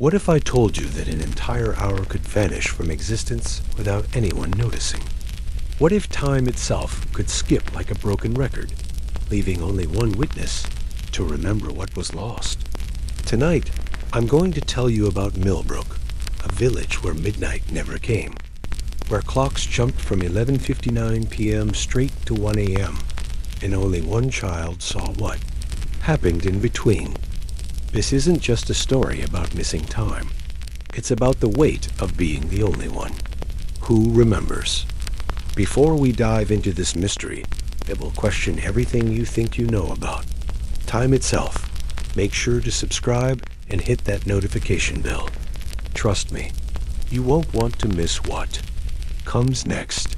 What if I told you that an entire hour could vanish from existence without anyone noticing? What if time itself could skip like a broken record, leaving only one witness to remember what was lost? Tonight, I'm going to tell you about Millbrook, a village where midnight never came, where clocks jumped from 11:59 p.m. straight to 1 a.m., and only one child saw what happened in between. This isn't just a story about missing time. It's about the weight of being the only one. Who remembers? Before we dive into this mystery that will question everything you think you know about time itself, make sure to subscribe and hit that notification bell. Trust me, you won't want to miss what comes next.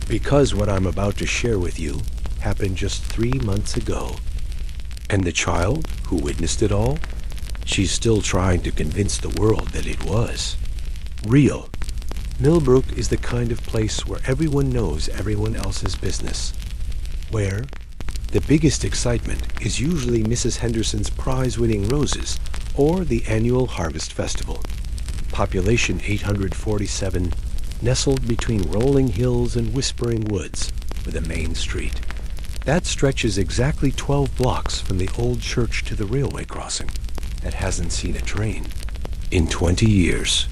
Because what I'm about to share with you happened just 3 months ago. And the child who witnessed it all? She's still trying to convince the world that it was real. Millbrook is the kind of place where everyone knows everyone else's business. Where the biggest excitement is usually Mrs. Henderson's prize-winning roses or the annual Harvest Festival. Population 847, nestled between rolling hills and whispering woods with a main street. That stretches exactly 12 blocks from the old church to the railway crossing that hasn't seen a train in 20 years.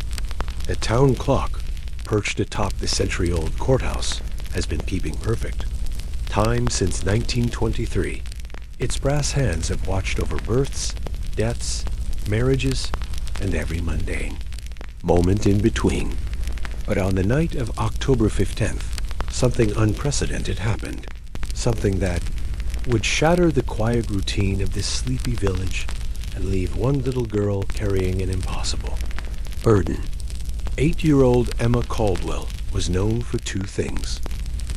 The town clock, perched atop the century-old courthouse, has been keeping perfect time since 1923. Its brass hands have watched over births, deaths, marriages, and every mundane moment in between. But on the night of October 15th, something unprecedented happened. Something that would shatter the quiet routine of this sleepy village and leave one little girl carrying an impossible burden. 8-year-old Emma Caldwell was known for two things: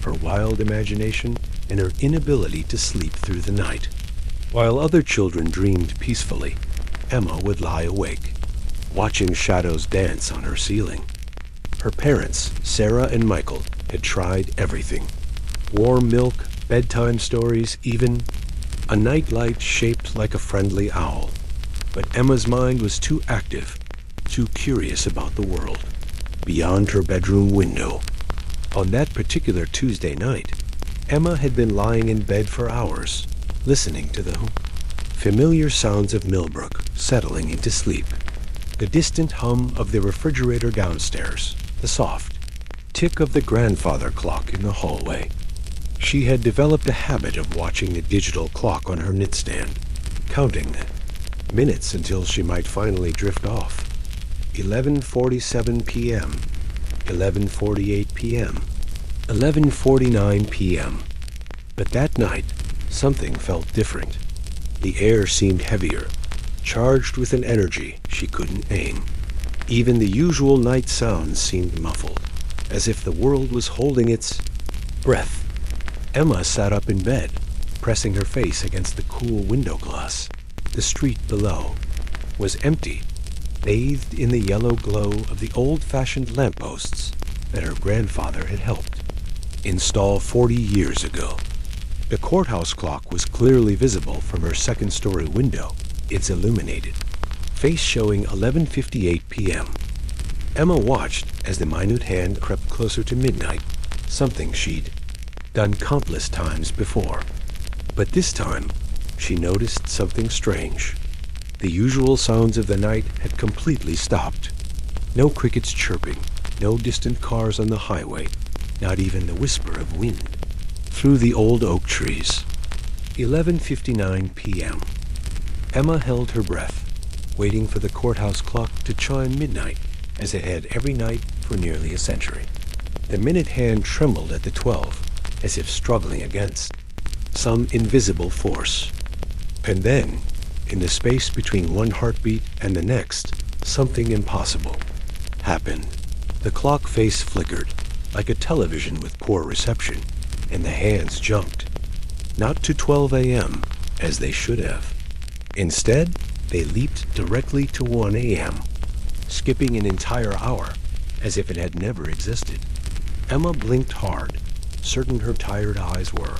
her wild imagination and her inability to sleep through the night. While other children dreamed peacefully, Emma would lie awake, watching shadows dance on her ceiling. Her parents, Sarah and Michael, had tried everything: warm milk, bedtime stories, even a nightlight shaped like a friendly owl. But Emma's mind was too active, too curious about the world beyond her bedroom window. On that particular Tuesday night, Emma had been lying in bed for hours, listening to the familiar sounds of Millbrook settling into sleep. The distant hum of the refrigerator downstairs, the soft tick of the grandfather clock in the hallway. She had developed a habit of watching the digital clock on her nightstand, counting the minutes until she might finally drift off. 11:47 p.m., 11:48 p.m., 11:49 p.m. But that night, something felt different. The air seemed heavier, charged with an energy she couldn't name. Even the usual night sounds seemed muffled, as if the world was holding its breath. Emma sat up in bed, pressing her face against the cool window glass. The street below was empty, bathed in the yellow glow of the old-fashioned lampposts that her grandfather had helped install 40 years ago. The courthouse clock was clearly visible from her second-story window, its illuminated face showing 11:58 p.m. Emma watched as the minute hand crept closer to midnight, something she'd done countless times before. But this time, she noticed something strange. The usual sounds of the night had completely stopped. No crickets chirping, no distant cars on the highway, not even the whisper of wind through the old oak trees. 11:59 p.m. Emma held her breath, waiting for the courthouse clock to chime midnight, as it had every night for nearly a century. The minute hand trembled at the 12, as if struggling against some invisible force. And then, in the space between one heartbeat and the next, something impossible happened. The clock face flickered, like a television with poor reception, and the hands jumped. Not to 12 a.m., as they should have. Instead, they leaped directly to 1 a.m., skipping an entire hour, as if it had never existed. Emma blinked hard, certain her tired eyes were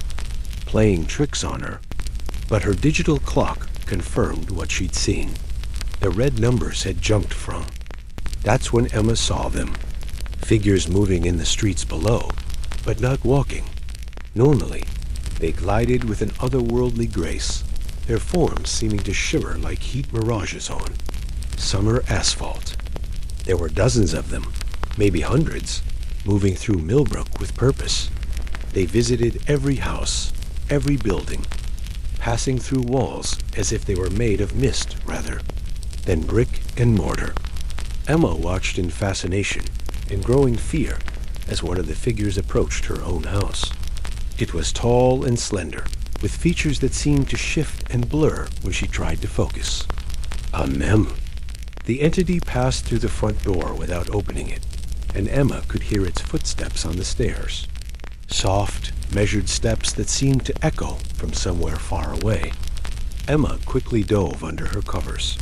playing tricks on her, but her digital clock confirmed what she'd seen. the red numbers had jumped from. That's when Emma saw them. Figures moving in the streets below, but not walking. Normally, they glided with an otherworldly grace, their forms seeming to shimmer like heat mirages on summer asphalt. There were dozens of them, maybe hundreds, moving through Millbrook with purpose. They visited every house, every building, passing through walls as if they were made of mist, rather, than brick and mortar. Emma watched in fascination and growing fear as one of the figures approached her own house. It was tall and slender, with features that seemed to shift and blur when she tried to focus. Mem. The entity passed through the front door without opening it, and Emma could hear its footsteps on the stairs. Soft, measured steps that seemed to echo from somewhere far away. Emma quickly dove under her covers,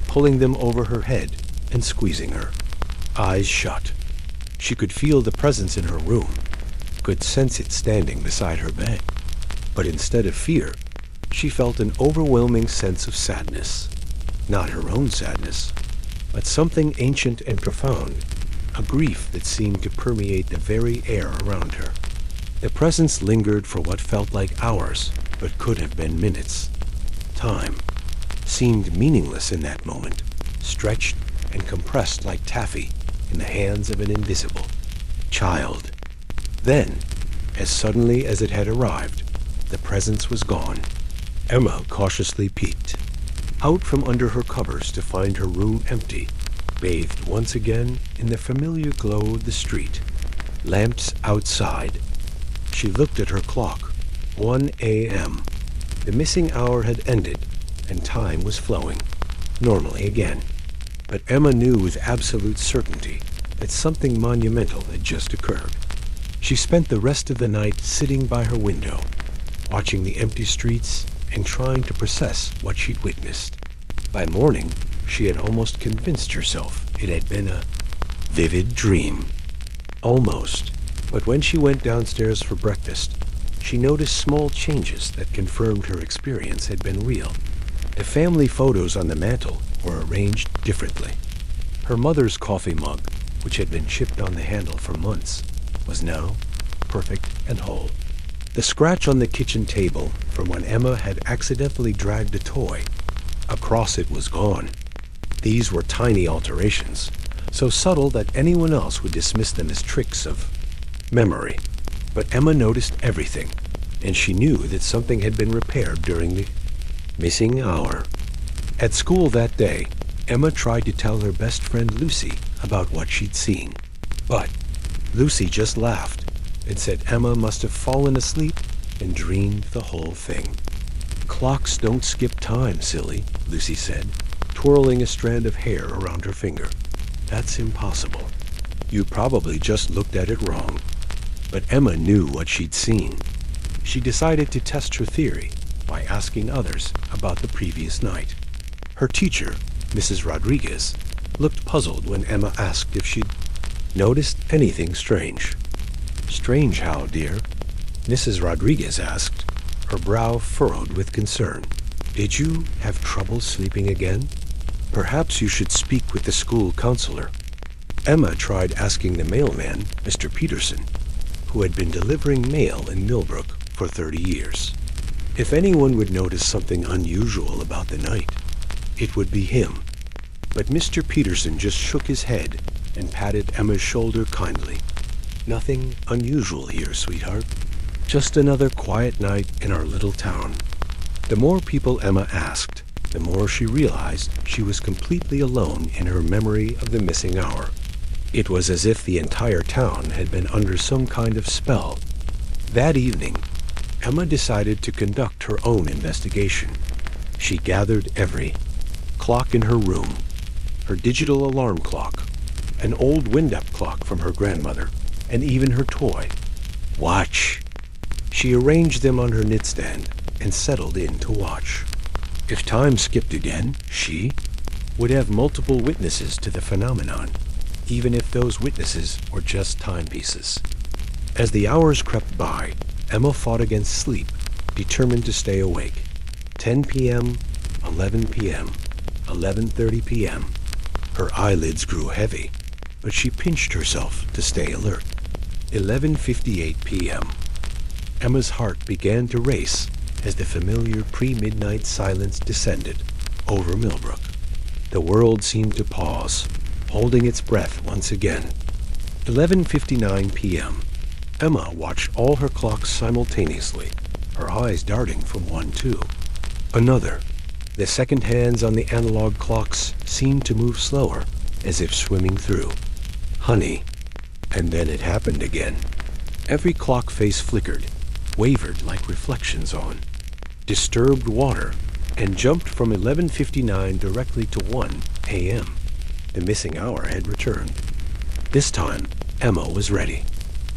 pulling them over her head and squeezing her. Eyes shut. She could feel the presence in her room, could sense it standing beside her bed. But instead of fear, she felt an overwhelming sense of sadness. Not her own sadness, but something ancient and profound, a grief that seemed to permeate the very air around her. The presence lingered for what felt like hours, but could have been minutes. Time seemed meaningless in that moment, stretched and compressed like taffy in the hands of an invisible child. Then, as suddenly as it had arrived, the presence was gone. Emma cautiously peeked out from under her covers to find her room empty, bathed once again in the familiar glow of the street. Lamps outside. She looked at her clock. 1 a.m. The missing hour had ended, and time was flowing, normally again. But Emma knew with absolute certainty that something monumental had just occurred. She spent the rest of the night sitting by her window, watching the empty streets and trying to process what she'd witnessed. By morning, she had almost convinced herself it had been a vivid dream. Almost. But when she went downstairs for breakfast, she noticed small changes that confirmed her experience had been real. The family photos on the mantel were arranged differently. Her mother's coffee mug, which had been chipped on the handle for months, was now perfect and whole. The scratch on the kitchen table from when Emma had accidentally dragged a toy across it was gone. These were tiny alterations, so subtle that anyone else would dismiss them as tricks of memory. But Emma noticed everything, and she knew that something had been repaired during the missing hour. At school that day, Emma tried to tell her best friend Lucy about what she'd seen. But Lucy just laughed and said Emma must have fallen asleep and dreamed the whole thing. Clocks don't skip time, silly, Lucy said, twirling a strand of hair around her finger. That's impossible. You probably just looked at it wrong. But Emma knew what she'd seen. She decided to test her theory by asking others about the previous night. Her teacher, Mrs. Rodriguez, looked puzzled when Emma asked if she'd noticed anything strange. Strange how, dear? Mrs. Rodriguez asked, her brow furrowed with concern. Did you have trouble sleeping again? Perhaps you should speak with the school counselor. Emma tried asking the mailman, Mr. Peterson, who had been delivering mail in Millbrook for 30 years. If anyone would notice something unusual about the night, it would be him. But Mr. Peterson just shook his head and patted Emma's shoulder kindly. Nothing unusual here, sweetheart. Just another quiet night in our little town. The more people Emma asked, the more she realized she was completely alone in her memory of the missing hour. It was as if the entire town had been under some kind of spell. That evening, Emma decided to conduct her own investigation. She gathered every clock in her room, her digital alarm clock, an old wind-up clock from her grandmother, and even her toy watch. She arranged them on her nightstand and settled in to watch. If time skipped again, she would have multiple witnesses to the phenomenon, even if those witnesses were just timepieces. As the hours crept by, Emma fought against sleep, determined to stay awake. 10 p.m., 11 p.m., 11:30 p.m. Her eyelids grew heavy, but she pinched herself to stay alert. 11:58 p.m. Emma's heart began to race as the familiar pre-midnight silence descended over Millbrook. The world seemed to pause, holding its breath once again. 11:59 p.m. Emma watched all her clocks simultaneously, her eyes darting from one to another. The second hands on the analog clocks seemed to move slower, as if swimming through honey. And then it happened again. Every clock face flickered, wavered like reflections on disturbed water, and jumped from 11:59 directly to 1 a.m. The missing hour had returned. This time, Emma was ready.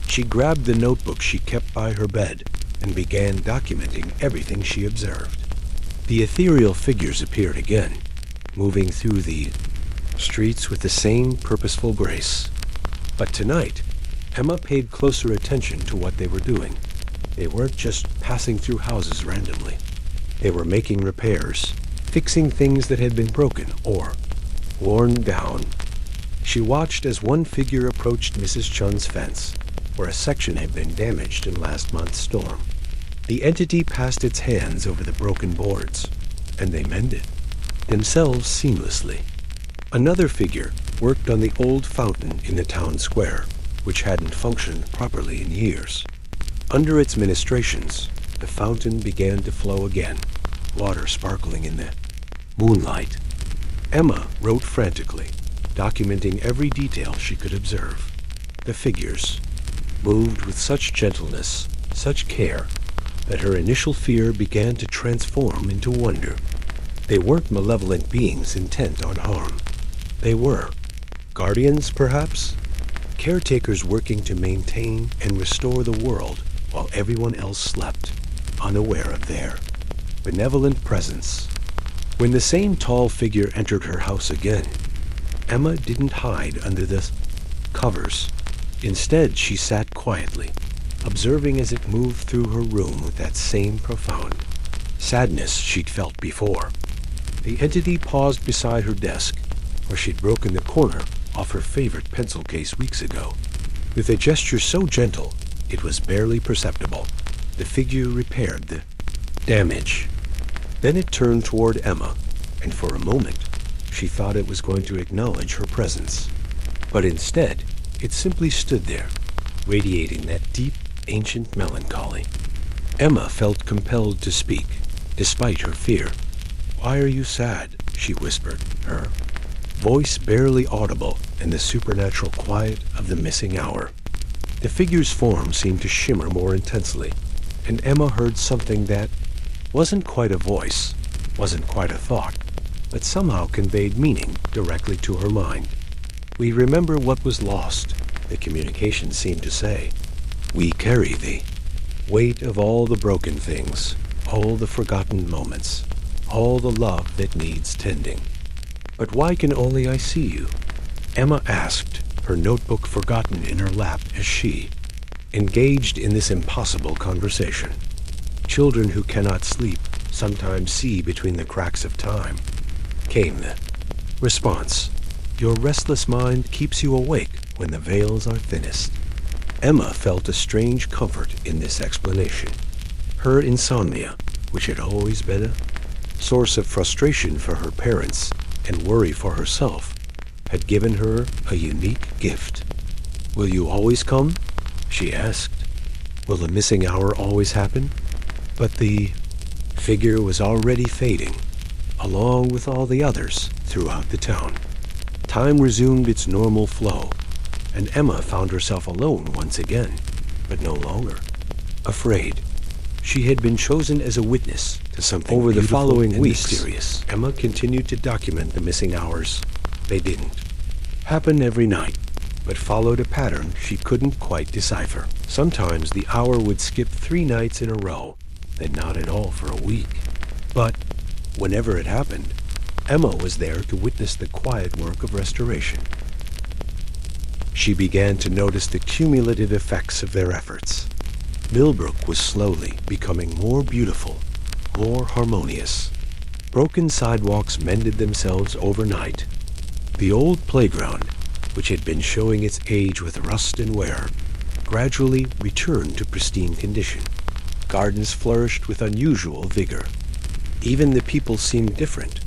She grabbed the notebook she kept by her bed and began documenting everything she observed. The ethereal figures appeared again, moving through the streets with the same purposeful grace. But tonight, Emma paid closer attention to what they were doing. They weren't just passing through houses randomly. They were making repairs, fixing things that had been broken or worn down. She watched as one figure approached Mrs. Chen's fence, where a section had been damaged in last month's storm. The entity passed its hands over the broken boards, and they mended themselves seamlessly. Another figure worked on the old fountain in the town square, which hadn't functioned properly in years. Under its ministrations, the fountain began to flow again, water sparkling in the moonlight. Emma wrote frantically, documenting every detail she could observe. The figures moved with such gentleness, such care, that her initial fear began to transform into wonder. They weren't malevolent beings intent on harm. They were guardians, perhaps? Caretakers working to maintain and restore the world while everyone else slept, unaware of their benevolent presence. When the same tall figure entered her house again, Emma didn't hide under the covers. Instead, she sat quietly, observing as it moved through her room with that same profound sadness she'd felt before. The entity paused beside her desk, where she'd broken the corner off her favorite pencil case weeks ago. With a gesture so gentle, it was barely perceptible. The figure repaired the damage. Then it turned toward Emma, and for a moment, she thought it was going to acknowledge her presence. But instead, it simply stood there, radiating that deep, ancient melancholy. Emma felt compelled to speak, despite her fear. "Why are you sad?" she whispered, her voice barely audible in the supernatural quiet of the missing hour. The figure's form seemed to shimmer more intensely, and Emma heard something that wasn't quite a voice, wasn't quite a thought, but somehow conveyed meaning directly to her mind. "We remember what was lost," the communication seemed to say. "We carry the weight of all the broken things, all the forgotten moments, all the love that needs tending." "But why can only I see you?" Emma asked, her notebook forgotten in her lap as she engaged in this impossible conversation. "Children who cannot sleep sometimes see between the cracks of time," came the response. "Your restless mind keeps you awake when the veils are thinnest." Emma felt a strange comfort in this explanation. Her insomnia, which had always been a source of frustration for her parents and worry for herself, had given her a unique gift. "Will you always come?" she asked. "Will the missing hour always happen?" But the figure was already fading, along with all the others throughout the town. Time resumed its normal flow, and Emma found herself alone once again, but no longer afraid. She had been chosen as a witness to something over the following weeks. Mysterious. Emma continued to document the missing hours. They didn't happen every night, but followed a pattern she couldn't quite decipher. Sometimes the hour would skip 3 nights in a row, then not at all for a week. But whenever it happened, Emma was there to witness the quiet work of restoration. She began to notice the cumulative effects of their efforts. Millbrook was slowly becoming more beautiful, more harmonious. Broken sidewalks mended themselves overnight. The old playground, which had been showing its age with rust and wear, gradually returned to pristine condition. Gardens flourished with unusual vigor. Even the people seemed different,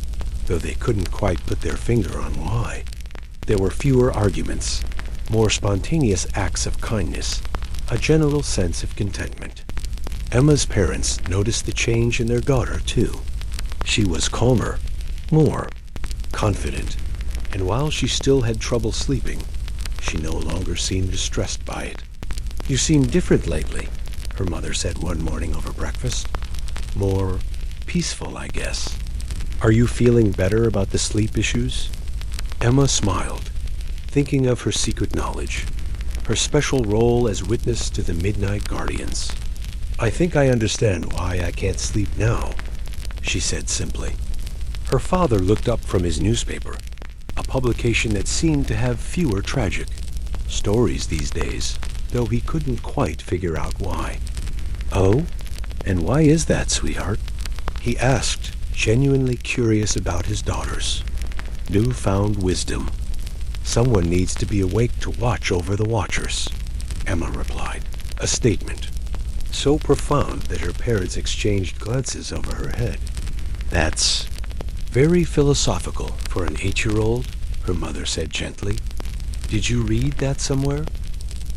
though they couldn't quite put their finger on why. There were fewer arguments, more spontaneous acts of kindness, a general sense of contentment. Emma's parents noticed the change in their daughter, too. She was calmer, more confident, and while she still had trouble sleeping, she no longer seemed distressed by it. "You seem different lately," her mother said one morning over breakfast. "More peaceful, I guess. Are you feeling better about the sleep issues?" Emma smiled, thinking of her secret knowledge, her special role as witness to the Midnight Guardians. "I think I understand why I can't sleep now," she said simply. Her father looked up from his newspaper, a publication that seemed to have fewer tragic stories these days, though he couldn't quite figure out why. "Oh? And why is that, sweetheart?" he asked, genuinely curious about his daughters. Newfound wisdom. "Someone needs to be awake to watch over the watchers," Emma replied, a statement so profound that her parents exchanged glances over her head. "That's very philosophical for an 8-year-old, her mother said gently. "Did you read that somewhere?"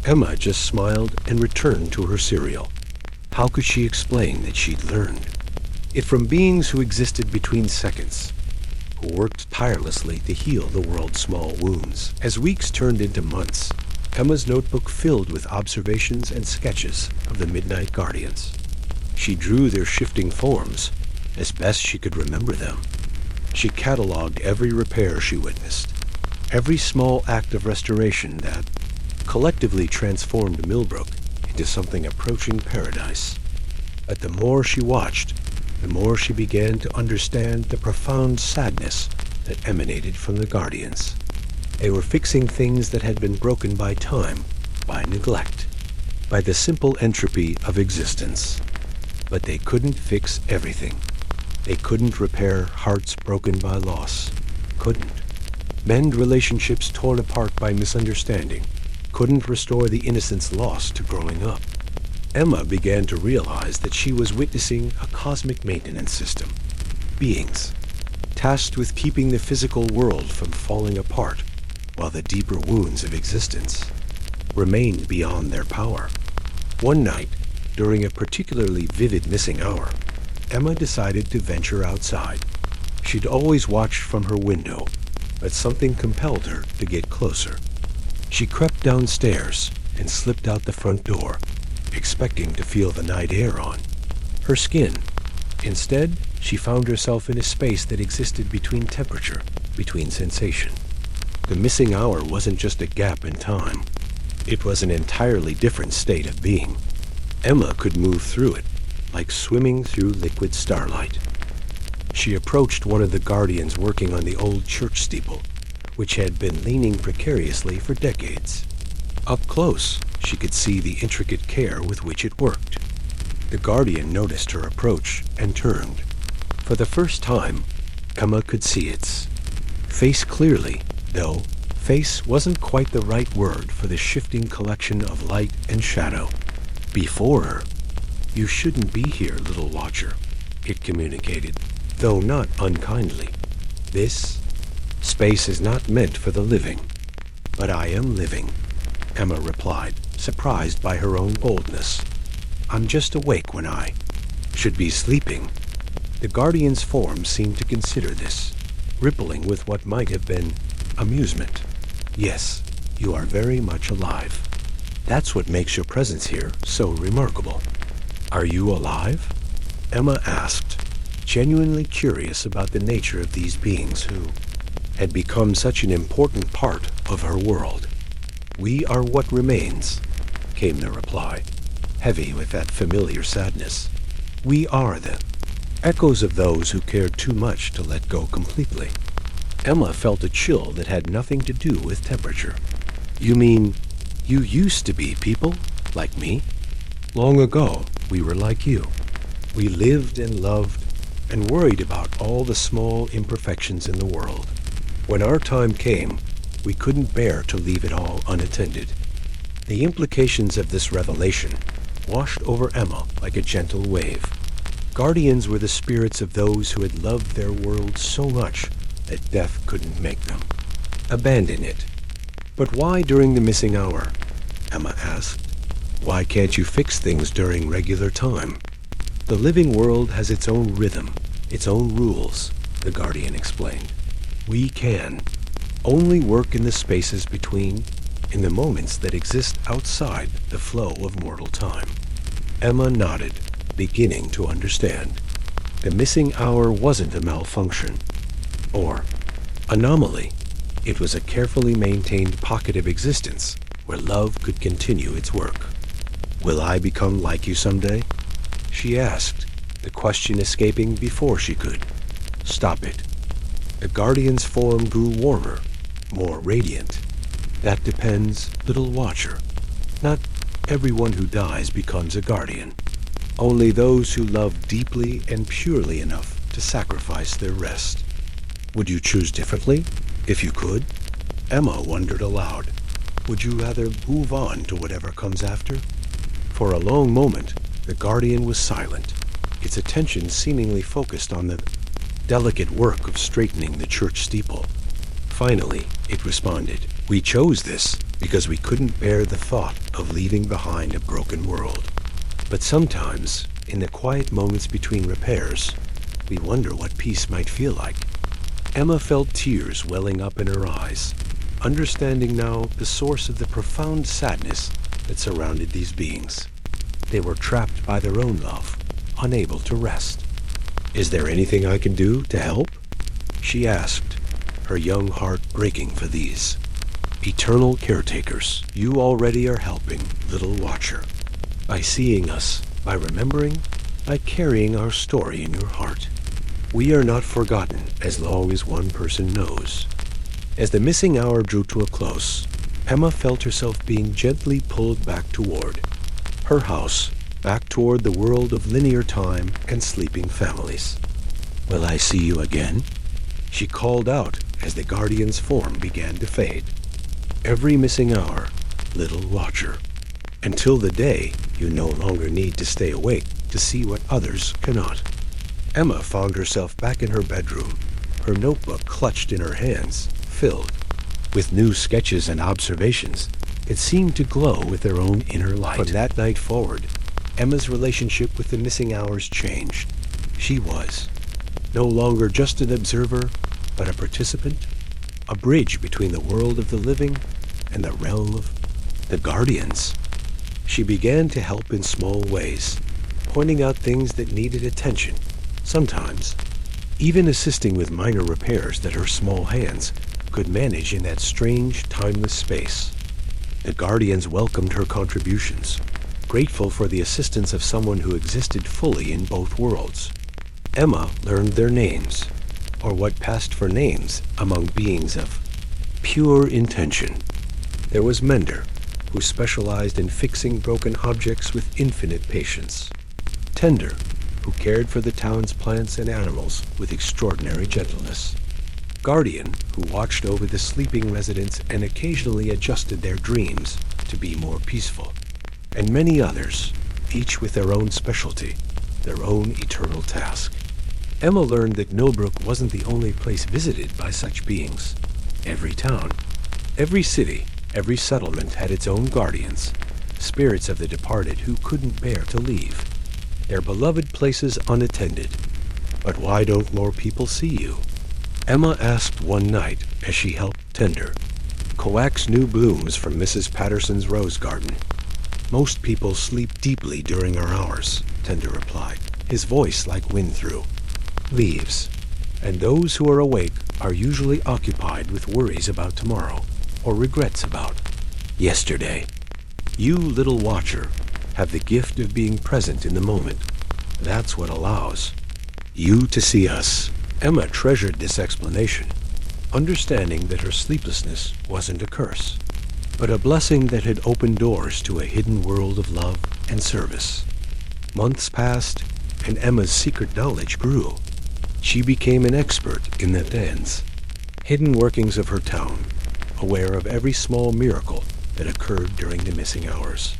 Emma just smiled and returned to her cereal. How could she explain that she'd learned it from beings who existed between seconds, who worked tirelessly to heal the world's small wounds? As weeks turned into months, Emma's notebook filled with observations and sketches of the Midnight Guardians. She drew their shifting forms as best she could remember them. She cataloged every repair she witnessed, every small act of restoration that collectively transformed Millbrook into something approaching paradise. But the more she watched, the more she began to understand the profound sadness that emanated from the Guardians. They were fixing things that had been broken by time, by neglect, by the simple entropy of existence. But they couldn't fix everything. They couldn't repair hearts broken by loss. Couldn't mend relationships torn apart by misunderstanding. Couldn't restore the innocence lost to growing up. Emma began to realize that she was witnessing a cosmic maintenance system. Beings tasked with keeping the physical world from falling apart, while the deeper wounds of existence remained beyond their power. One night, during a particularly vivid missing hour, Emma decided to venture outside. She'd always watched from her window, but something compelled her to get closer. She crept downstairs and slipped out the front door, expecting to feel the night air on her skin. Instead, she found herself in a space that existed between temperature, between sensation. The missing hour wasn't just a gap in time. It was an entirely different state of being. Emma could move through it, like swimming through liquid starlight. She approached one of the guardians working on the old church steeple, which had been leaning precariously for decades. Up close, she could see the intricate care with which it worked. The guardian noticed her approach and turned. For the first time, Emma could see its face clearly, though face wasn't quite the right word for the shifting collection of light and shadow. Before her, "You shouldn't be here, little watcher," it communicated, though not unkindly. "This space is not meant for the living." "But I am living," Emma replied, surprised by her own boldness. "I'm just awake when I should be sleeping." The guardian's form seemed to consider this, rippling with what might have been amusement. "Yes, you are very much alive. That's what makes your presence here so remarkable." "Are you alive?" Emma asked, genuinely curious about the nature of these beings who had become such an important part of her world. "We are what remains," came the reply, heavy with that familiar sadness. "We are the echoes of those who cared too much to let go completely." Emma felt a chill that had nothing to do with temperature. "You mean you used to be people like me? Long ago, we were like you. We lived and loved and worried about all the small imperfections in the world. When our time came, we couldn't bear to leave it all unattended. The implications of this revelation washed over Emma like a gentle wave. Guardians were the spirits of those who had loved their world so much that death couldn't make them abandon it. But why during the missing hour? Emma asked. Why can't you fix things during regular time? The living world has its own rhythm, its own rules, the Guardian explained. We can only work in the spaces between, in the moments that exist outside the flow of mortal time. Emma nodded, beginning to understand. The missing hour wasn't a malfunction or anomaly. It was a carefully maintained pocket of existence where love could continue its work. Will I become like you someday? She asked, the question escaping before she could. Stop it. The Guardian's form grew warmer, more radiant. That depends, little watcher. Not everyone who dies becomes a Guardian. Only those who love deeply and purely enough to sacrifice their rest. Would you choose differently, if you could? Emma wondered aloud. Would you rather move on to whatever comes after? For a long moment, the Guardian was silent, its attention seemingly focused on the delicate work of straightening the church steeple. Finally, it responded, We chose this because we couldn't bear the thought of leaving behind a broken world. But sometimes, in the quiet moments between repairs, we wonder what peace might feel like. Emma felt tears welling up in her eyes, understanding now the source of the profound sadness that surrounded these beings. They were trapped by their own love, unable to rest. Is there anything I can do to help? She asked, her young heart breaking for these. Eternal caretakers, you already are helping, little watcher. By seeing us, by remembering, by carrying our story in your heart. We are not forgotten as long as one person knows. As the missing hour drew to a close, Emma felt herself being gently pulled back toward her house, back toward the world of linear time and sleeping families. Will I see you again? She called out as the Guardian's form began to fade. Every missing hour, little watcher. Until the day you no longer need to stay awake to see what others cannot. Emma found herself back in her bedroom, her notebook clutched in her hands, filled. With new sketches and observations, it seemed to glow with their own inner light. From that night forward, Emma's relationship with the missing hours changed. She was no longer just an observer, but a participant, a bridge between the world of the living and the realm of the Guardians. She began to help in small ways, pointing out things that needed attention, sometimes even assisting with minor repairs that her small hands could manage in that strange, timeless space. The Guardians welcomed her contributions, grateful for the assistance of someone who existed fully in both worlds. Emma learned their names, or what passed for names among beings of pure intention. There was Mender, who specialized in fixing broken objects with infinite patience. Tender, who cared for the town's plants and animals with extraordinary gentleness. Guardian, who watched over the sleeping residents and occasionally adjusted their dreams to be more peaceful. And many others, each with their own specialty, their own eternal task. Emma learned that Millbrook wasn't the only place visited by such beings. Every town, every city, every settlement had its own guardians, spirits of the departed who couldn't bear to leave their beloved places unattended. But why don't more people see you? Emma asked one night as she helped Tender coax new blooms from Mrs. Patterson's rose garden. Most people sleep deeply during our hours, Tender replied, his voice like wind through leaves. And those who are awake are usually occupied with worries about tomorrow or regrets about yesterday. You, little watcher, have the gift of being present in the moment. That's what allows you to see us. Emma treasured this explanation, understanding that her sleeplessness wasn't a curse, but a blessing that had opened doors to a hidden world of love and service. Months passed, and Emma's secret knowledge grew. She became an expert in the dens, hidden workings of her town, aware of every small miracle that occurred during the missing hours.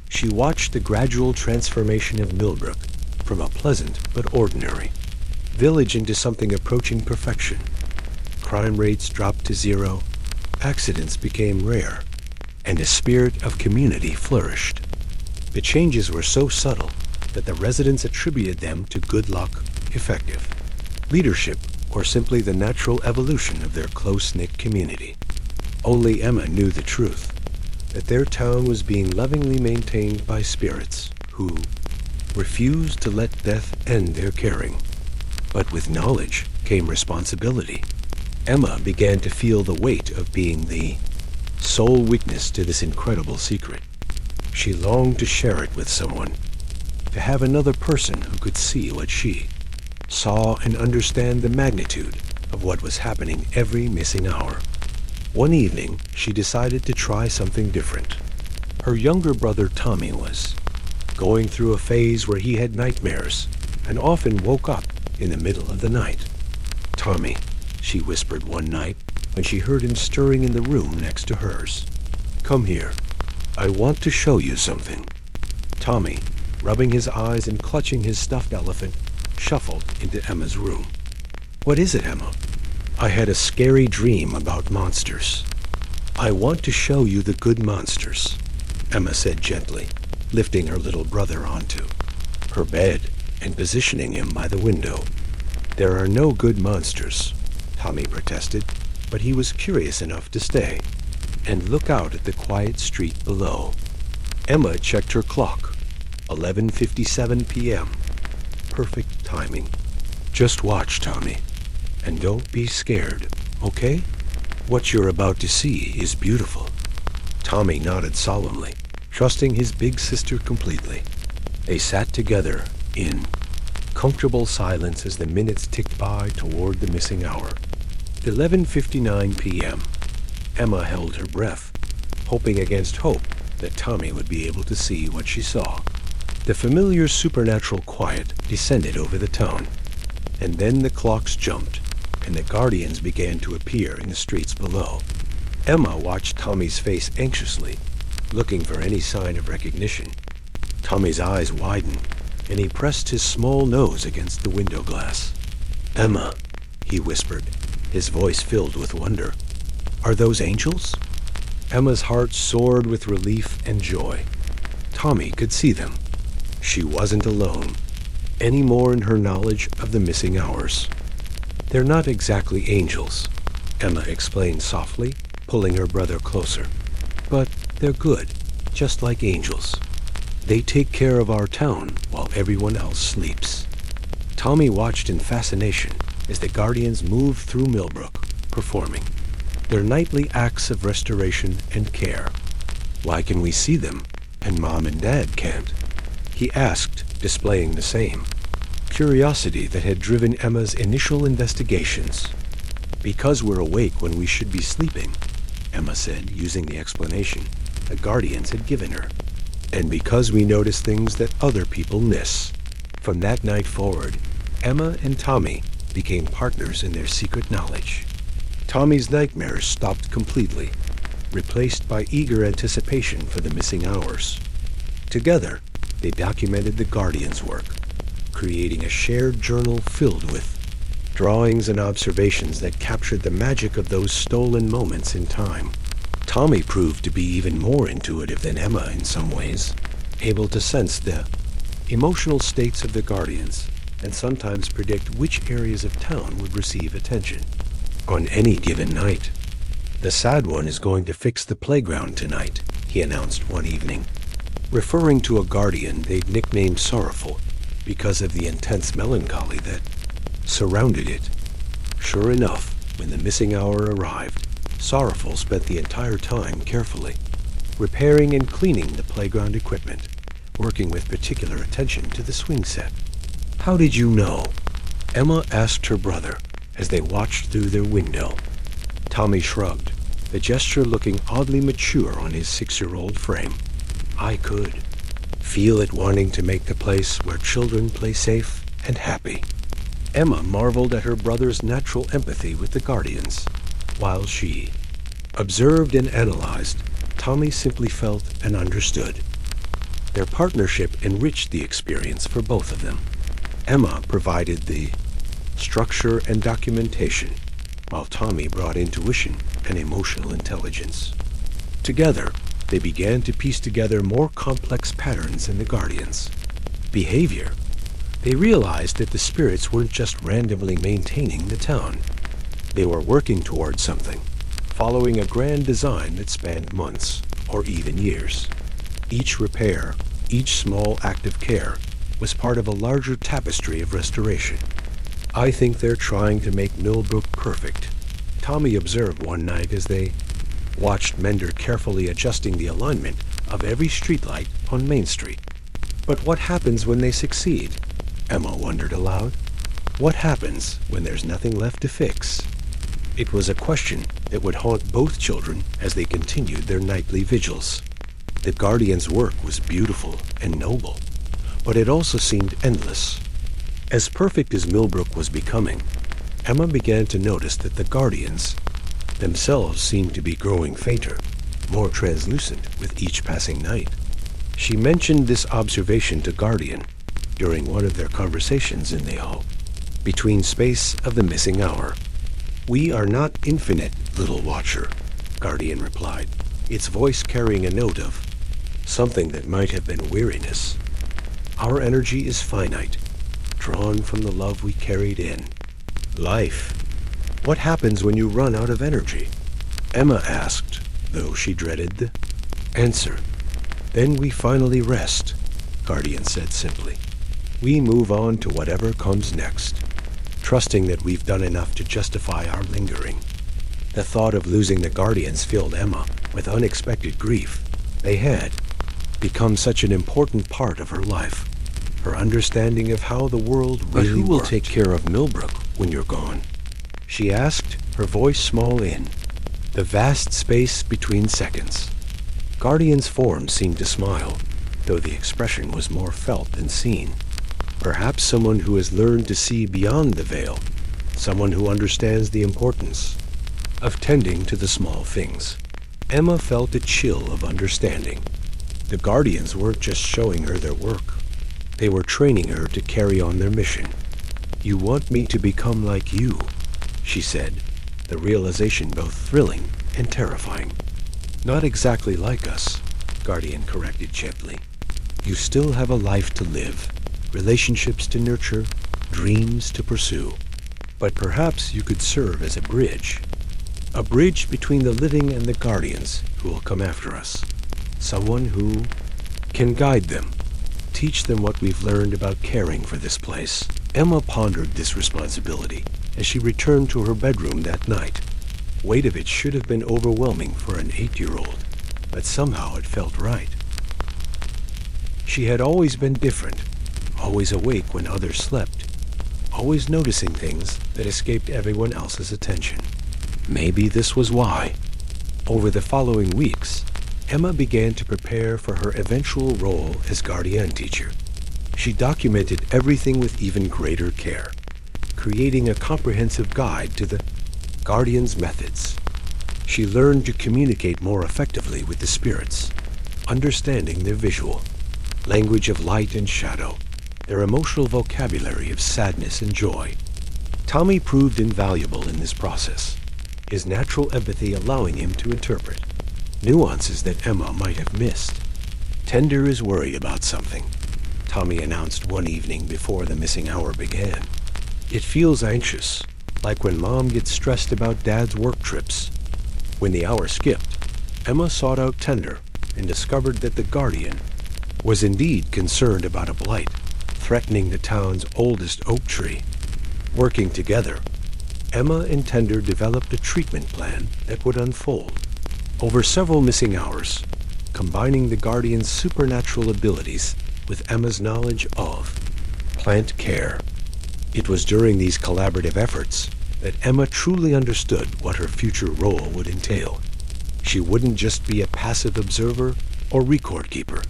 She watched the gradual transformation of Millbrook from a pleasant but ordinary village into something approaching perfection. Crime rates dropped to zero, accidents became rare, and a spirit of community flourished. The changes were so subtle that the residents attributed them to good luck, effective leadership, or simply the natural evolution of their close-knit community. Only Emma knew the truth, that their town was being lovingly maintained by spirits who refused to let death end their caring. But with knowledge came responsibility. Emma began to feel the weight of being the sole witness to this incredible secret. She longed to share it with someone, to have another person who could see what she saw and understand the magnitude of what was happening every missing hour. One evening, she decided to try something different. Her younger brother Tommy was going through a phase where he had nightmares and often woke up in the middle of the night. "Tommy," she whispered one night when she heard him stirring in the room next to hers. "Come here. I want to show you something." Tommy, rubbing his eyes and clutching his stuffed elephant, shuffled into Emma's room. "What is it, Emma?" "I had a scary dream about monsters. I want to show you the good monsters," Emma said gently, lifting her little brother onto her bed and positioning him by the window. "There are no good monsters," Tommy protested, but he was curious enough to stay and look out at the quiet street below. Emma checked her clock. 11:57 p.m. Perfect timing. "Just watch, Tommy. And don't be scared, okay? What you're about to see is beautiful." Tommy nodded solemnly, trusting his big sister completely. They sat together in comfortable silence as the minutes ticked by toward the missing hour. 11:59 p.m. Emma held her breath, hoping against hope that Tommy would be able to see what she saw. The familiar supernatural quiet descended over the town, and then the clocks jumped, and the guardians began to appear in the streets below. Emma watched Tommy's face anxiously, looking for any sign of recognition. Tommy's eyes widened, and he pressed his small nose against the window glass. "Emma," he whispered, his voice filled with wonder. "Are those angels?" Emma's heart soared with relief and joy. Tommy could see them. She wasn't alone, any more in her knowledge of the missing hours. "They're not exactly angels," Emma explained softly, pulling her brother closer. "But they're good, just like angels. They take care of our town while everyone else sleeps." Tommy watched in fascination as the guardians moved through Millbrook, performing their nightly acts of restoration and care. "Why can we see them, and Mom and Dad can't?" he asked, displaying the same curiosity that had driven Emma's initial investigations. "Because we're awake when we should be sleeping," Emma said, using the explanation the guardians had given her. "And because we notice things that other people miss." From that night forward, Emma and Tommy became partners in their secret knowledge. Tommy's nightmares stopped completely, replaced by eager anticipation for the missing hours. Together, they documented the guardians' work, creating a shared journal filled with drawings and observations that captured the magic of those stolen moments in time. Tommy proved to be even more intuitive than Emma in some ways, able to sense the emotional states of the guardians and sometimes predict which areas of town would receive attention on any given night. "The sad one is going to fix the playground tonight," he announced one evening, referring to a guardian they'd nicknamed Sorrowful because of the intense melancholy that surrounded it. Sure enough, when the missing hour arrived, Sorrowful spent the entire time carefully repairing and cleaning the playground equipment, working with particular attention to the swing set. "How did you know?" Emma asked her brother as they watched through their window. Tommy shrugged, the gesture looking oddly mature on his 6-year-old frame. "I could feel it wanting to make the place where children play safe and happy." Emma marveled at her brother's natural empathy with the Guardians, while she observed and analyzed. Tommy simply felt and understood. Their partnership enriched the experience for both of them. Emma provided the structure and documentation, while Tommy brought intuition and emotional intelligence. Together, they began to piece together more complex patterns in the Guardians' behavior. They realized that the spirits weren't just randomly maintaining the town. They were working towards something, following a grand design that spanned months or even years. Each repair, each small act of care, was part of a larger tapestry of restoration. "I think they're trying to make Millbrook perfect," Tommy observed one night as they watched Mender carefully adjusting the alignment of every streetlight on Main Street. "But what happens when they succeed?" Emma wondered aloud. "What happens when there's nothing left to fix?" It was a question that would haunt both children as they continued their nightly vigils. The Guardian's work was beautiful and noble, but it also seemed endless. As perfect as Millbrook was becoming, Emma began to notice that the Guardians themselves seemed to be growing fainter, more translucent with each passing night. She mentioned this observation to Guardian during one of their conversations in the hall, between space of the missing hour. "We are not infinite, little watcher," Guardian replied, its voice carrying a note of something that might have been weariness. "Our energy is finite, drawn from the love we carried in. Life. What happens when you run out of energy?" Emma asked, though she dreaded the answer. "Then we finally rest," Guardian said simply. "We move on to whatever comes next, trusting that we've done enough to justify our lingering." The thought of losing the Guardians filled Emma with unexpected grief. They had become such an important part of her life, her understanding of how the world really worked. "But who will take care of Millbrook when you're gone?" she asked, her voice small in the vast space between seconds. Guardian's form seemed to smile, though the expression was more felt than seen. Perhaps someone who has learned to see beyond the veil, someone who understands the importance of tending to the small things. Emma felt a chill of understanding. The Guardians weren't just showing her their work. They were training her to carry on their mission. "You want me to become like you," she said, the realization both thrilling and terrifying. "Not exactly like us," Guardian corrected gently. "You still have a life to live, relationships to nurture, dreams to pursue. But perhaps you could serve as a bridge between the living and the Guardians who will come after us. Someone who can guide them, teach them what we've learned about caring for this place." Emma pondered this responsibility as she returned to her bedroom that night. Weight of it should have been overwhelming for an 8-year-old, but somehow it felt right. She had always been different, always awake when others slept, always noticing things that escaped everyone else's attention. Maybe this was why. Over the following weeks, Emma began to prepare for her eventual role as Guardian teacher. She documented everything with even greater care, creating a comprehensive guide to the Guardians' methods. She learned to communicate more effectively with the spirits, understanding their visual language of light and shadow, their emotional vocabulary of sadness and joy. Tommy proved invaluable in this process, his natural empathy allowing him to interpret nuances that Emma might have missed. "Tender is worried about something," Tommy announced one evening before the missing hour began. "It feels anxious, like when Mom gets stressed about Dad's work trips." When the hour skipped, Emma sought out Tender and discovered that the Guardian was indeed concerned about a blight threatening the town's oldest oak tree. Working together, Emma and Tender developed a treatment plan that would unfold over several missing hours, combining the Guardian's supernatural abilities with Emma's knowledge of plant care. It was during these collaborative efforts that Emma truly understood what her future role would entail. She wouldn't just be a passive observer or record keeper.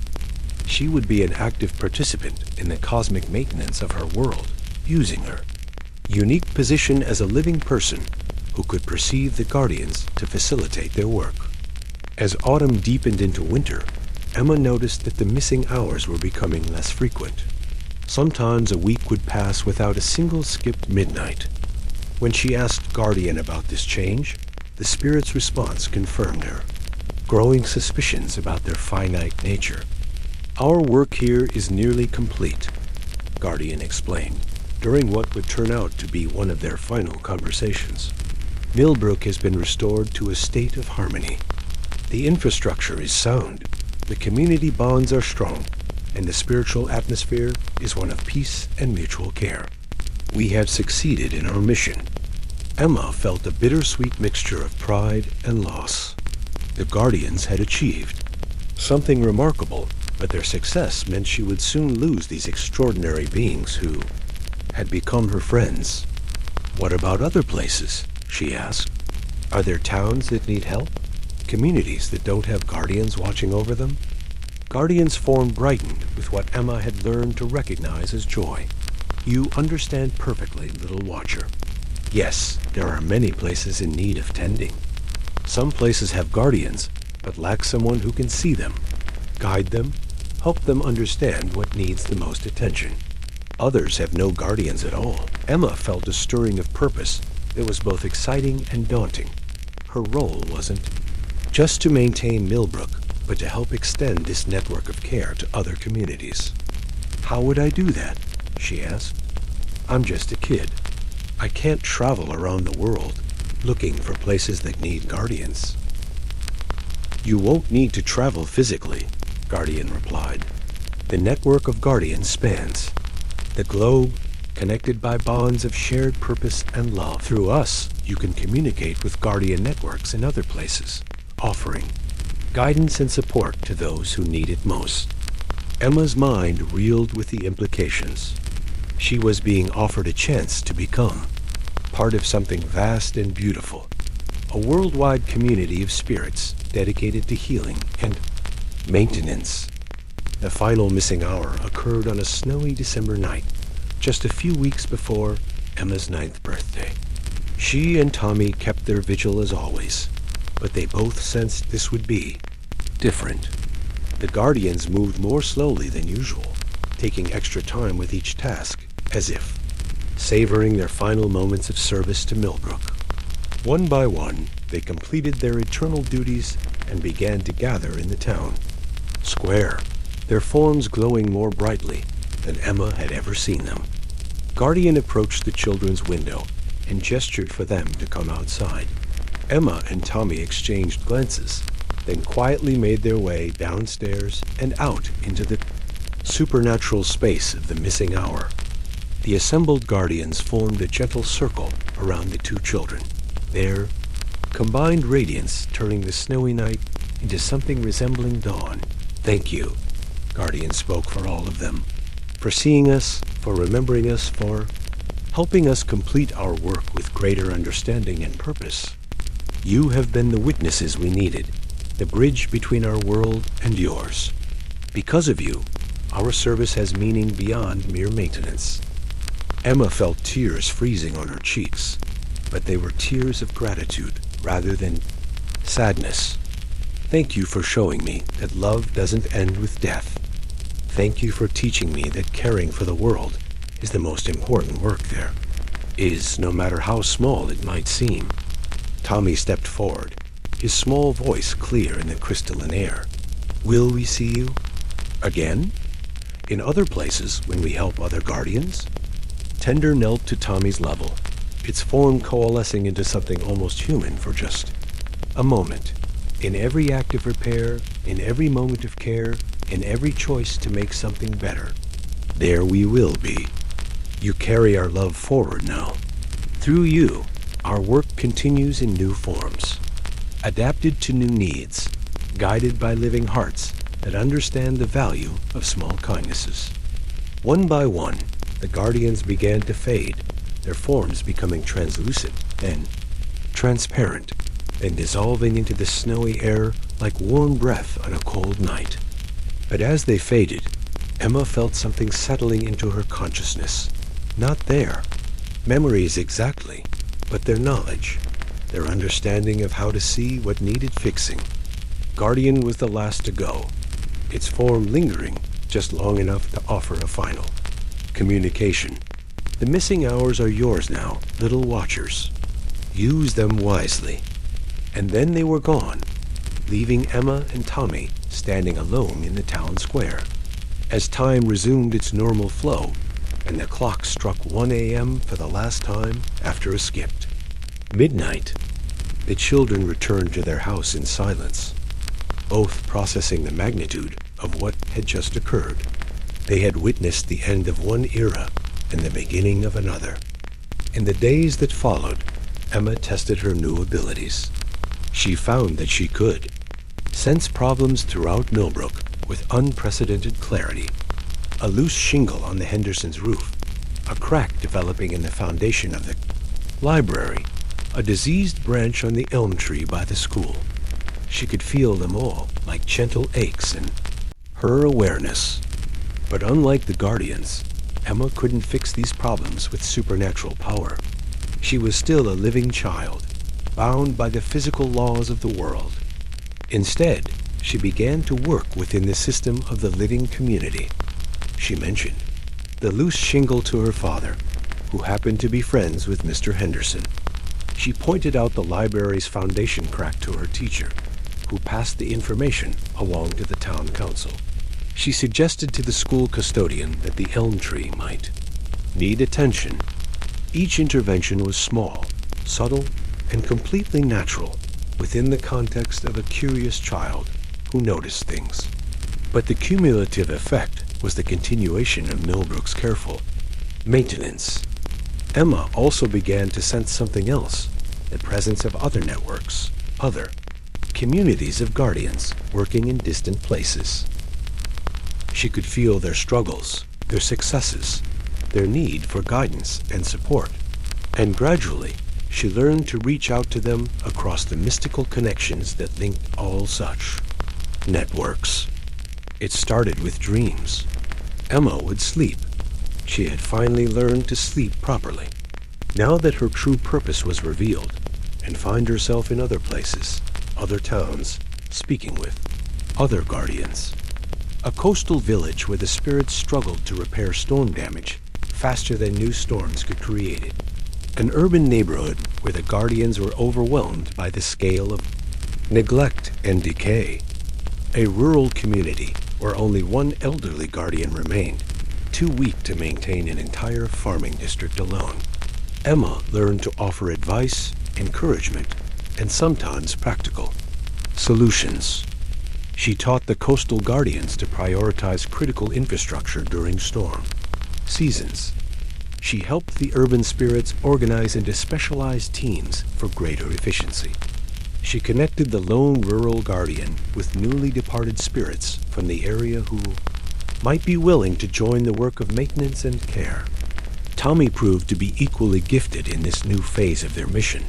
She would be an active participant in the cosmic maintenance of her world, using her unique position as a living person who could perceive the Guardians to facilitate their work. As autumn deepened into winter, Emma noticed that the missing hours were becoming less frequent. Sometimes a week would pass without a single skipped midnight. When she asked Guardian about this change, the spirit's response confirmed her growing suspicions about their finite nature. "Our work here is nearly complete," Guardian explained, during what would turn out to be one of their final conversations. "Millbrook has been restored to a state of harmony. The infrastructure is sound, the community bonds are strong, and the spiritual atmosphere is one of peace and mutual care. We have succeeded in our mission." Emma felt a bittersweet mixture of pride and loss. The Guardians had achieved something remarkable, but their success meant she would soon lose these extraordinary beings who had become her friends. "What about other places?" she asked. "Are there towns that need help? Communities that don't have Guardians watching over them?" Guardian's form brightened with what Emma had learned to recognize as joy. "You understand perfectly, little watcher. Yes, there are many places in need of tending. Some places have Guardians, but lack someone who can see them, guide them, help them understand what needs the most attention. Others have no Guardians at all." Emma felt a stirring of purpose that was both exciting and daunting. Her role wasn't just to maintain Millbrook, but to help extend this network of care to other communities. "How would I do that?" she asked. "I'm just a kid. I can't travel around the world looking for places that need Guardians." "You won't need to travel physically," Guardian replied. "The network of Guardians spans the globe, connected by bonds of shared purpose and love. Through us, you can communicate with Guardian networks in other places, offering guidance and support to those who need it most." Emma's mind reeled with the implications. She was being offered a chance to become part of something vast and beautiful, a worldwide community of spirits dedicated to healing and maintenance. The final missing hour occurred on a snowy December night, just a few weeks before Emma's 9th birthday. She and Tommy kept their vigil as always, but they both sensed this would be different. The Guardians moved more slowly than usual, taking extra time with each task, as if savoring their final moments of service to Millbrook. One by one, they completed their eternal duties and began to gather in the town square, their forms glowing more brightly than Emma had ever seen them. Guardian approached the children's window and gestured for them to come outside. Emma and Tommy exchanged glances, then quietly made their way downstairs and out into the supernatural space of the missing hour. The assembled Guardians formed a gentle circle around the two children, their combined radiance turning the snowy night into something resembling dawn. "Thank you," Guardian spoke for all of them, "for seeing us, for remembering us, for helping us complete our work with greater understanding and purpose. You have been the witnesses we needed, the bridge between our world and yours. Because of you, our service has meaning beyond mere maintenance." Emma felt tears freezing on her cheeks, but they were tears of gratitude rather than sadness. "Thank you for showing me that love doesn't end with death. Thank you for teaching me that caring for the world is the most important work there is, no matter how small it might seem." Tommy stepped forward, his small voice clear in the crystalline air. "Will we see you again? In other places when we help other Guardians?" Tender knelt to Tommy's level, its form coalescing into something almost human for just a moment. In every act of repair, in every moment of care, in every choice to make something better, there we will be. You carry our love forward now. Through you, our work continues in new forms, adapted to new needs, guided by living hearts that understand the value of small kindnesses. One by one, the Guardians began to fade, their forms becoming translucent, then transparent, then dissolving into the snowy air like warm breath on a cold night. But as they faded, Emma felt something settling into her consciousness. Not there, Memories exactly, but their knowledge, their understanding of how to see what needed fixing. Guardian was the last to go, its form lingering just long enough to offer a final. Communication. The missing hours are yours now, little watchers. Use them wisely. And then they were gone, leaving Emma and Tommy standing alone in the town square. As time resumed its normal flow, and the clock struck 1 a.m. for the last time after a skip. Midnight. The children returned to their house in silence, both processing the magnitude of what had just occurred. They had witnessed the end of one era and the beginning of another. In the days that followed, Emma tested her new abilities. She found that she could sense problems throughout Millbrook with unprecedented clarity. A loose shingle on the Hendersons' roof, a crack developing in the foundation of the library, a diseased branch on the elm tree by the school. She could feel them all like gentle aches in her awareness. But unlike the Guardians, Emma couldn't fix these problems with supernatural power. She was still a living child, bound by the physical laws of the world. Instead, she began to work within the system of the living community. She mentioned the loose shingle to her father, who happened to be friends with Mr. Henderson. She pointed out the library's foundation crack to her teacher, who passed the information along to the town council. She suggested to the school custodian that the elm tree might need attention. Each intervention was small, subtle, and completely natural within the context of a curious child who noticed things. But the cumulative effect was the continuation of Millbrook's careful maintenance. Emma also began to sense something else, the presence of other networks, other communities of guardians working in distant places. She could feel their struggles, their successes, their need for guidance and support, and gradually she learned to reach out to them across the mystical connections that linked all such networks. It started with dreams. Emma would sleep. She had finally learned to sleep properly, now that her true purpose was revealed, and find herself in other places, other towns, speaking with other guardians. A coastal village where the spirits struggled to repair storm damage faster than new storms could create it. An urban neighborhood where the guardians were overwhelmed by the scale of neglect and decay. A rural community where only one elderly guardian remained, too weak to maintain an entire farming district alone. Emma learned to offer advice, encouragement, and sometimes practical solutions. She taught the coastal guardians to prioritize critical infrastructure during storm seasons. She helped the urban spirits organize into specialized teams for greater efficiency. She connected the lone rural guardian with newly departed spirits from the area who might be willing to join the work of maintenance and care. Tommy proved to be equally gifted in this new phase of their mission.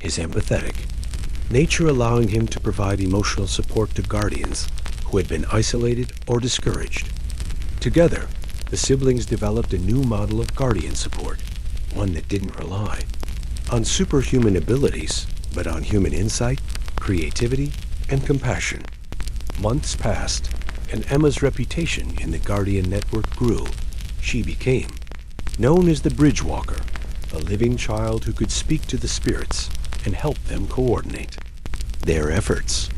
His empathetic nature allowing him to provide emotional support to guardians who had been isolated or discouraged. Together, the siblings developed a new model of guardian support, one that didn't rely on superhuman abilities, but on human insight, creativity, and compassion. Months passed, and Emma's reputation in the Guardian network grew. She became known as the Bridge Walker, a living child who could speak to the spirits and help them coordinate their efforts.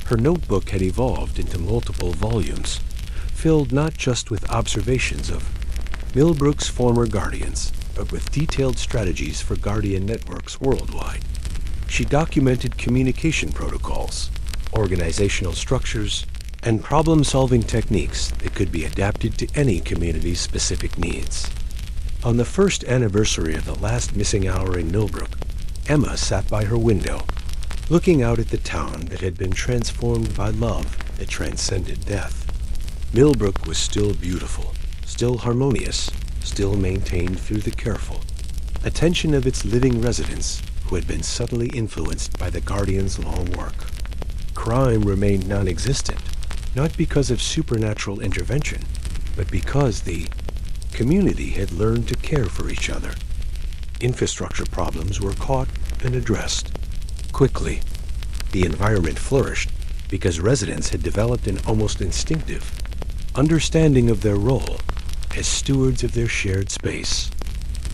Her notebook had evolved into multiple volumes, filled not just with observations of Millbrook's former guardians, but with detailed strategies for guardian networks worldwide. She documented communication protocols, organizational structures, and problem-solving techniques that could be adapted to any community's specific needs. On the first anniversary of the last missing hour in Millbrook, Emma sat by her window, looking out at the town that had been transformed by love that transcended death. Millbrook was still beautiful, still harmonious, still maintained through the careful attention of its living residents who had been subtly influenced by the Guardian's long work. Crime remained non-existent, not because of supernatural intervention, but because the community had learned to care for each other. Infrastructure problems were caught and addressed. Quickly, the environment flourished because residents had developed an almost instinctive understanding of their role as stewards of their shared space.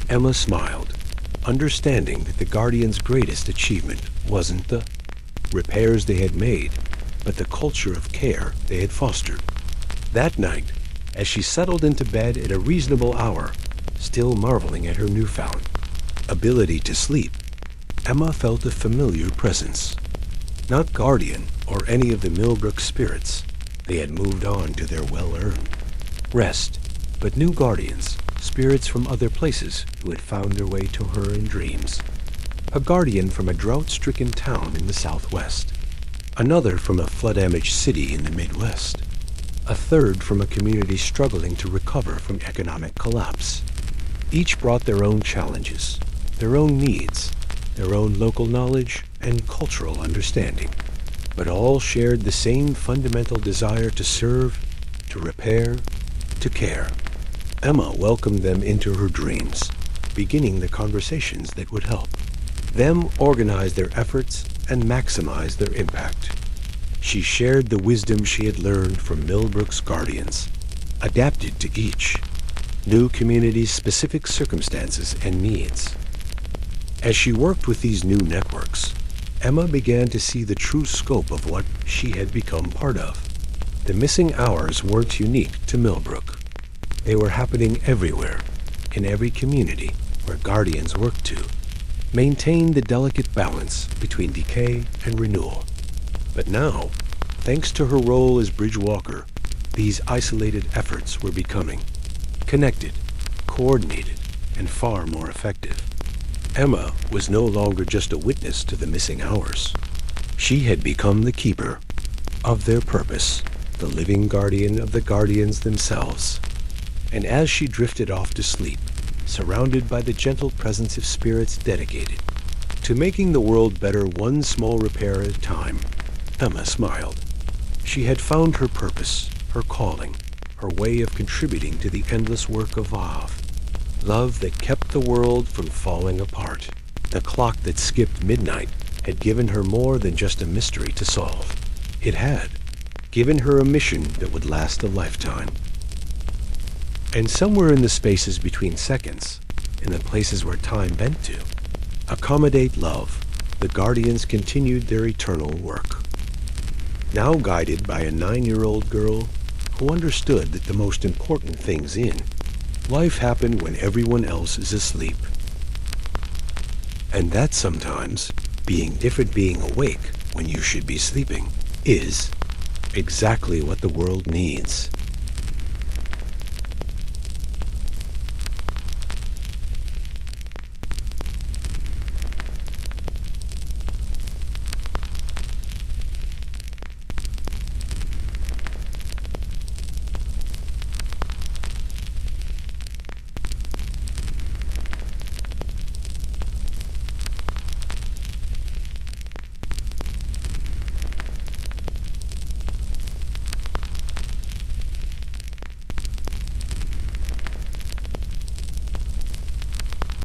Emma smiled, understanding that the Guardians' greatest achievement wasn't the repairs they had made, but the culture of care they had fostered. That night, as she settled into bed at a reasonable hour, still marveling at her newfound ability to sleep, Emma felt a familiar presence. Not Guardian or any of the Millbrook spirits. They had moved on to their well-earned rest, but new Guardians, spirits from other places who had found their way to her in dreams. A Guardian from a drought-stricken town in the southwest, another from a flood-damaged city in the Midwest, a third from a community struggling to recover from economic collapse. Each brought their own challenges, their own needs, their own local knowledge and cultural understanding, but all shared the same fundamental desire to serve, to repair, to care. Emma welcomed them into her dreams, beginning the conversations that would help them organize their efforts and maximize their impact. She shared the wisdom she had learned from Millbrook's Guardians, adapted to each new community's specific circumstances and needs. As she worked with these new networks, Emma began to see the true scope of what she had become part of. The missing hours weren't unique to Millbrook. They were happening everywhere, in every community where Guardians worked to maintain the delicate balance between decay and renewal. But now, thanks to her role as bridge walker, these isolated efforts were becoming connected, coordinated, and far more effective. Emma was no longer just a witness to the missing hours. She had become the keeper of their purpose, the living guardian of the Guardians themselves. And as she drifted off to sleep, surrounded by the gentle presence of spirits dedicated to making the world better one small repair at a time, Emma smiled. She had found her purpose, her calling, her way of contributing to the endless work of love that kept the world from falling apart. The clock that skipped midnight had given her more than just a mystery to solve. It had given her a mission that would last a lifetime. And somewhere in the spaces between seconds, in the places where time bent to accommodate love, the Guardians continued their eternal work. Now guided by a 9-year-old girl who understood that the most important things in life happen when everyone else is asleep. And that sometimes being awake when you should be sleeping is exactly what the world needs.